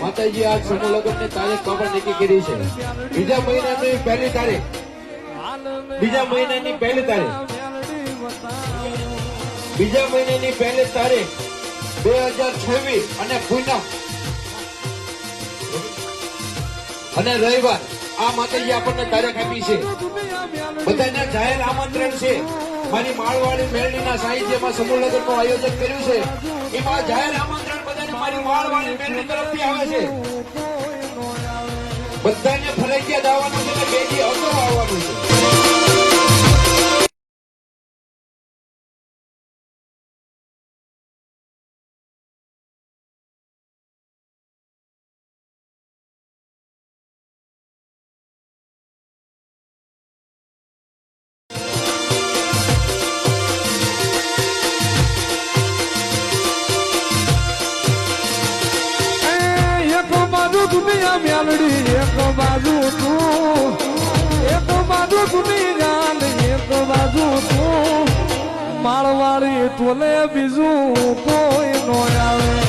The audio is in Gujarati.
માતાજી આ સમૂહ લગ્નની તારીખ ખબર નક્કી કરી છે બીજા મહિનાની પહેલી તારીખ બીજા મહિનાની પહેલી તારીખ 2026 અને પૂનમ અને રવિવાર આ માતાજી આપણને તારીખ આપી છે બધાને જાહેર આમંત્રણ છે મારી માળવાડી મેળવીના સાહિત્યમાં સમૂહ લગ્નનું આયોજન કર્યું છે એમાં જાહેર આમંત્રણ બધાને મારી માળવાડી મેળવી તરફથી આવે છે બધાને ફરજિયાત આવવાનું છે અને 2 દી અગાઉ આવવાનું છે દુનિયા મ્યાલડી એક બાજુ તું એક બાજુ દુનિયા એક બાજુ તું માળવાળી તોલે બીજું કોઈ નો આવે